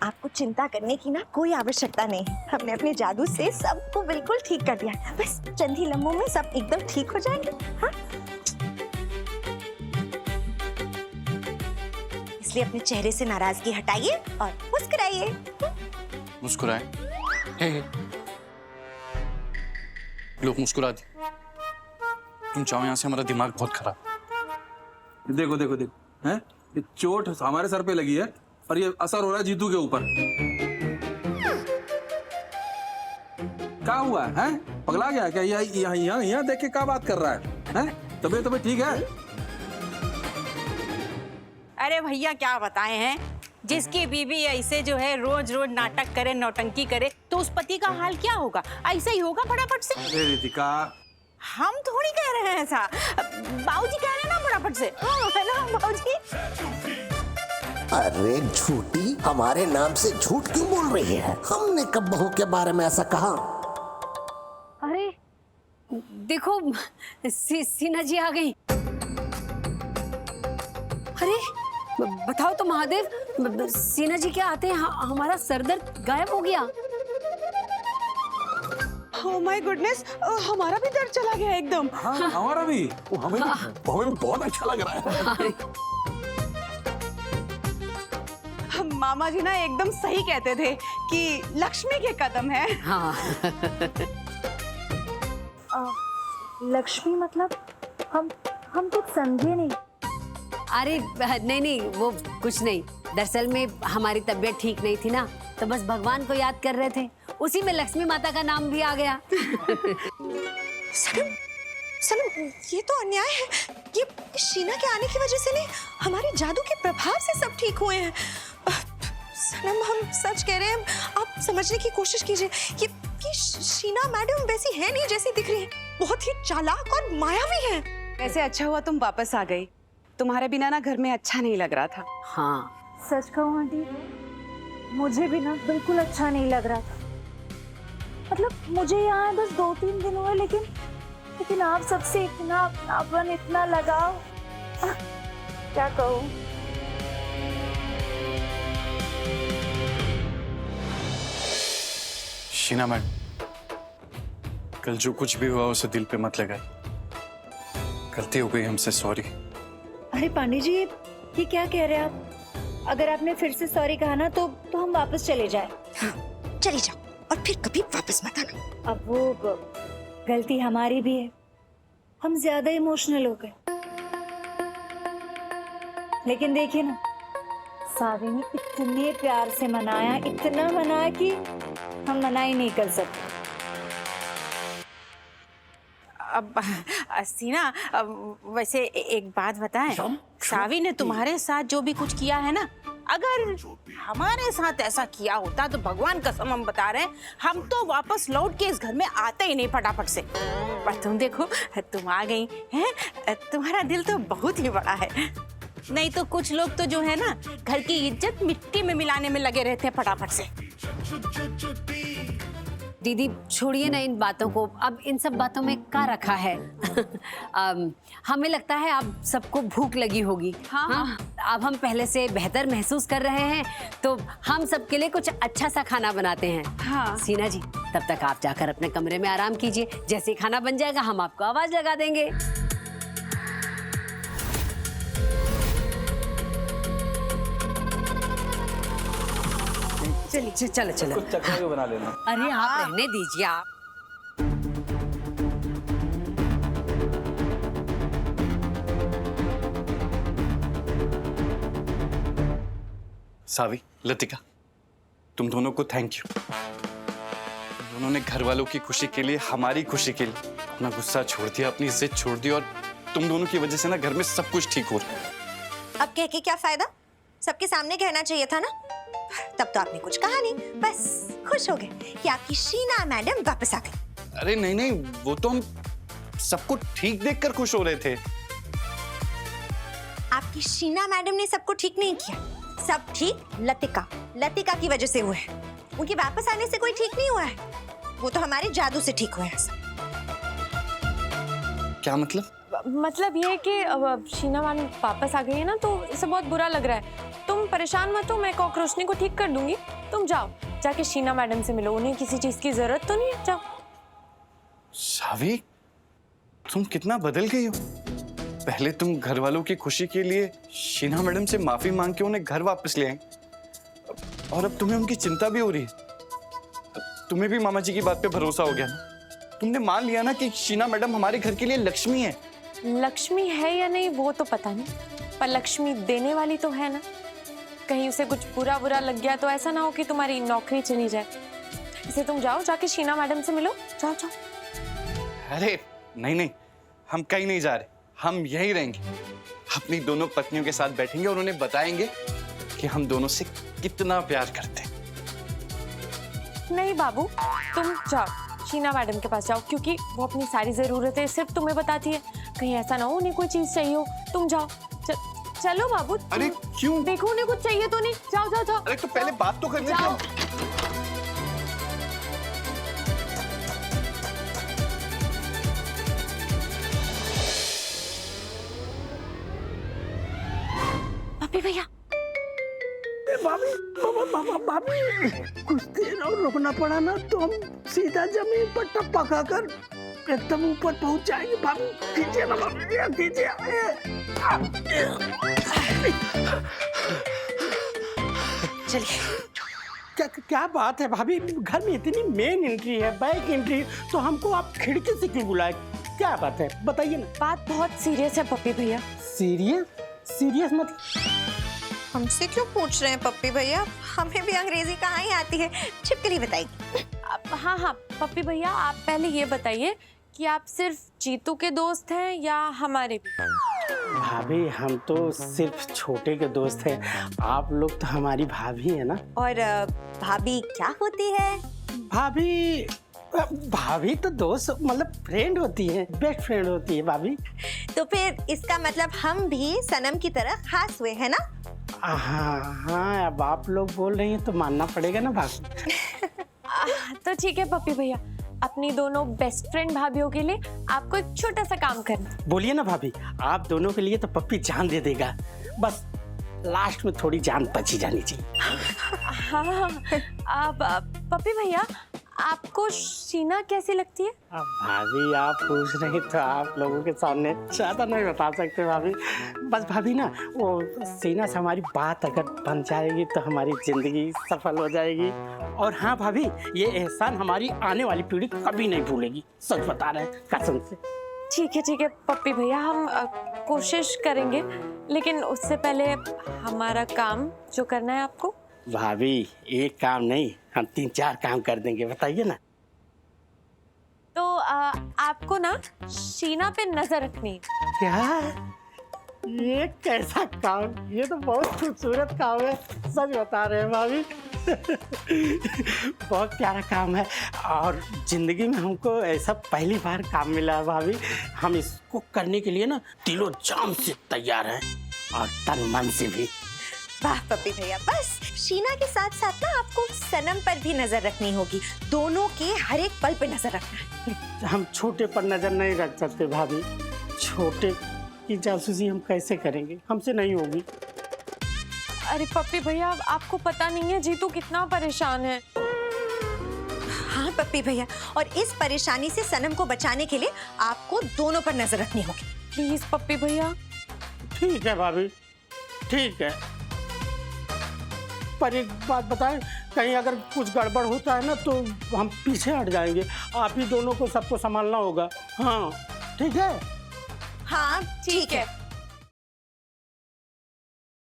आपको चिंता करने की ना कोई आवश्यकता नहीं है। हमने अपने जादू से सबको बिल्कुल ठीक कर दिया। बस चंद ही लम्हों में सब एकदम ठीक हो जाएंगे। हाँ, इसलिए अपने चेहरे से नाराजगी हटाइए और मुस्कुराइए। मुस्कुराए? हे। लोग मुस्कुरा दी। तुम चाहो यहाँ से, हमारा दिमाग बहुत खराब। देखो देखो देखो, हैं? ये चोट हमारे सर पे लगी है और ये असर हो रहा है जीतू के ऊपर। क्या हुआ है? पगला गया क्या? यहाँ देख के क्या बात कर रहा है? तबीयत ठीक है? अरे भैया क्या बताए हैं, जिसकी बीवी ऐसे जो है रोज रोज नाटक करे, नौटंकी करे, तो उस पति का हाल क्या होगा? ऐसा ही होगा फटाफट से। अरे रितिका, हम थोड़ी कह रहे हैं ऐसा, बाबूजी कह रहे हैं ना फटाफट से, है ना बाबूजी? अरे झूठी, हमारे नाम से झूठ क्यों बोल रही है? हमने कब बहू के बारे में ऐसा कहा? अरे देखो, सीना जी आ गई। अरे बताओ तो महादेव, सीना जी क्या आते हैं हमारा सरदर्द गायब हो गया। ओह माय गुडनेस, हमारा भी दर्द चला गया एकदम। हाँ, हमारा भी। हमें भी बहुत अच्छा लग रहा है। मामा जी ना एकदम सही कहते थे कि लक्ष्मी के कदम है। हाँ। लक्ष्मी मतलब हम कुछ समझे नहीं। अरे नहीं, वो कुछ नहीं। दरअसल में हमारी तबीयत ठीक नहीं थी ना, तो बस भगवान को याद कर रहे थे, उसी में लक्ष्मी माता का नाम भी आ गया। सनम, ये तो अन्याय है। ये शीना के आने की वजह से नहीं, हमारे जादू के प्रभाव से सब ठीक हुए हैं। सनम, हम सच कह रहे हैं, आप समझने की कोशिश कीजिए। ये शीना मैडम वैसी है नहीं जैसी दिख रही है, बहुत ही चालाक और मायावी है। वैसे अच्छा हुआ तुम वापस आ गई, तुम्हारे बिना ना घर में अच्छा नहीं लग रहा था। हाँ सच कहूँ आंटी, मुझे भी ना बिल्कुल अच्छा नहीं लग रहा था। मतलब मुझे यहाँ बस 2-3 दिन हुए, लेकिन आप सबसे इतना अपनापन, इतना लगाव, क्या कहूँ। शीना मैडम, कल जो कुछ भी हुआ उसे दिल पे मत लगाए। गलती हो गई हमसे, सॉरी। अरे पांडे जी, ये क्या कह रहे हैं आप? अगर आपने फिर से सॉरी कहा ना तो हम वापस चले जाए। हाँ, चली जाओ और फिर कभी वापस मत आना। अब वो गलती हमारी भी है, हम ज्यादा इमोशनल हो गए। लेकिन देखिए ना, सावी ने इतने प्यार से मनाया, इतना मनाया कि हम मना ही नहीं कर सकते। अब सीना, वैसे एक बात बताएं, सावी ने तुम्हारे साथ जो भी कुछ किया है ना, अगर हमारे साथ ऐसा किया होता तो भगवान कसम हम बता रहे हैं, हम तो वापस लौट के इस घर में आते ही नहीं फटाफट से। पर तुम देखो, तुम आ गई हैं, तुम्हारा दिल तो बहुत ही बड़ा है। नहीं तो कुछ लोग तो जो है ना, घर की इज्जत मिट्टी में मिलाने में लगे रहते हैं फटाफट से। दीदी छोड़िए ना इन बातों को, अब इन सब बातों में क्या रखा है। हमें लगता है अब सबको भूख लगी होगी। हाँ? अब हम पहले से बेहतर महसूस कर रहे हैं, तो हम सबके लिए कुछ अच्छा सा खाना बनाते हैं। हाँ। सीना जी, तब तक आप जाकर अपने कमरे में आराम कीजिए, जैसे ही खाना बन जाएगा हम आपको आवाज लगा देंगे। चलो चलो। कुछ चक्कर भी बना लेना। अरे आप रहने दीजिए। आप सावी, लतिका, तुम दोनों को थैंक यू। तुम दोनों ने घर वालों की खुशी के लिए, हमारी खुशी के लिए अपना गुस्सा छोड़ दिया, अपनी इज्जत छोड़ दी, और तुम दोनों की वजह से ना घर में सब कुछ ठीक हो रहा है। अब कह के क्या फायदा? सबके सामने कहना चाहिए था ना। तब तो आपने कुछ कहा नहीं, बस खुश हो गए कि आपकी शीना मैडम वापस आ गई। अरे नहीं, वो तो हम सबको ठीक देखकर खुश हो रहे थे। आपकी शीना मैडम ने सबको ठीक नहीं किया, सब ठीक लतिका की वजह से हुआ है। उनके वापस आने से कोई ठीक नहीं हुआ है, वो तो हमारे जादू से ठीक हुआ है सब। क्या मतलब? मतलब ये है कि शीना मैम वापस आ गई है ना, तो इसे बहुत बुरा लग रहा है। तुम परेशान मत हो, मैं कॉकरोचनी को ठीक कर दूंगी। तुम जाओ, जाके शीना मैडम से मिलो, उन्हें किसी चीज की जरूरत तो नहीं है। जाओ। सावी, तुम कितना बदल गई हो। पहले तुम घर वालों की खुशी के लिए शीना मैडम से माफी मांग के उन्हें घर वापस ले आई, और अब तुम्हें उनकी चिंता भी हो रही है। तुम्हें भी मामा जी की बात पे भरोसा हो गया ना? तुमने मान लिया ना कि शीना मैडम हमारे घर के लिए लक्ष्मी है। लक्ष्मी है या नहीं वो तो पता नहीं, पर लक्ष्मी देने वाली तो है ना। कहीं उसे कुछ बुरा बुरा लग गया तो ऐसा ना हो कि तुम्हारी नौकरी चली जाए। इसे तुम जाओ, जाके शीना मैडम से मिलो। जाओ जाओ। अरे नहीं नहीं, हम कहीं नहीं जा रहे, हम यहीं रहेंगे। अपनी दोनों पत्नियों के साथ बैठेंगे और उन्हें बताएंगे कि हम दोनों से कितना प्यार करते हैं। नहीं बाबू, तुम जाओ शीना मैडम के पास जाओ, क्योंकि वो अपनी सारी जरूरतें सिर्फ तुम्हें बताती है। कहीं ऐसा ना हो उन्हें कोई चीज चाहिए हो। तुम जाओ। चलो बाबू। अरे क्यों? देखो उन्हें कुछ चाहिए तो नहीं। जाओ जाओ जाओ। अरे तो पहले बात तो करने जाओ। दो। पप्पी भैया। भाभी भाभी कुछ देर और रुकना पड़ा ना तो हम सीधा जमीन पर टप्पा खाकर एकदम ऊपर पहुंच जाएंगे। भाभी खींचिए ना, भाभी खींचिए। चलिए। क्या बात है भाभी, घर में इतनी मेन एंट्री है, बैक एंट्री, तो हमको आप खिड़की से क्यों बुलाए? क्या बात है बताइए ना। बात बहुत सीरियस है पप्पी भैया। सीरियस? सीरियस मतलब? हमसे क्यों पूछ रहे हैं पप्पी भैया? हमें भी अंग्रेजी कहाँ ही आती है। छिपकली बताएगी। हाँ हाँ पप्पी भैया, आप पहले ये बताइए कि आप सिर्फ जीतू के दोस्त हैं या हमारे भी? भाभी हम तो सिर्फ छोटे के दोस्त हैं, आप लोग तो हमारी भाभी है ना। और भाभी क्या होती है? भाभी तो दोस्त मतलब फ्रेंड होती है, बेस्ट फ्रेंड होती है भाभी। तो फिर इसका मतलब हम भी सनम की तरह खास हुए हैं ना? हाँ अब आप लोग बोल रही हैं तो मानना पड़ेगा ना भाभी। तो ठीक है पप्पी भैया, अपनी दोनों बेस्ट फ्रेंड भाभीियों के लिए आपको एक छोटा सा काम करना। बोलिए ना भाभी, आप दोनों के लिए तो पप्पी जान दे देगा, बस लास्ट में थोड़ी जान बची जानी चाहिए। हाँ आप पप्पी भैया, आपको शीना कैसी लगती है? अब भाभी आप पूछ रही तो आप लोगों के सामने ज्यादा नहीं बता सकते भाभी। बस भाभी ना वो शीना से हमारी बात अगर बन जाएगी तो हमारी जिंदगी सफल हो जाएगी। और हाँ भाभी, ये एहसान हमारी आने वाली पीढ़ी कभी नहीं भूलेगी, सच बता रहे हैं कसम से। ठीक है पप्पी भैया, हम कोशिश करेंगे, लेकिन उससे पहले हमारा काम जो करना है आपको। भाभी एक काम नहीं, हम 3-4 काम कर देंगे, बताइए ना। तो आपको ना शीना पे नजर रखनी है। क्या? ये कैसा काम? ये तो बहुत खूबसूरत काम है, सच बता रहे हैं भाभी। बहुत प्यारा काम है और जिंदगी में हमको ऐसा पहली बार काम मिला है भाभी। हम इसको करने के लिए ना दिलो जान से तैयार हैं और तन मन से भी। वाह पप्पी भैया, बस शीना के साथ साथ ना आपको सनम पर भी नजर रखनी होगी। दोनों के हर एक पल पे नजर रखना है। हम छोटे पर नजर नहीं रख सकते भाभी, छोटे की जासूसी हम कैसे करेंगे, हमसे नहीं होगी। अरे पप्पी भैया, आपको पता नहीं है जीतू कितना परेशान है। हाँ पप्पी भैया, और इस परेशानी से सनम को बचाने के लिए आपको दोनों पर नजर रखनी होगी। प्लीज पप्पी भैया। ठीक है भाभी, ठीक है, पर एक बात बताएं, कहीं अगर कुछ गड़बड़ होता है ना तो हम पीछे हट जाएंगे। आप ही दोनों को सबको संभालना होगा। हाँ ठीक है। हाँ ठीक है।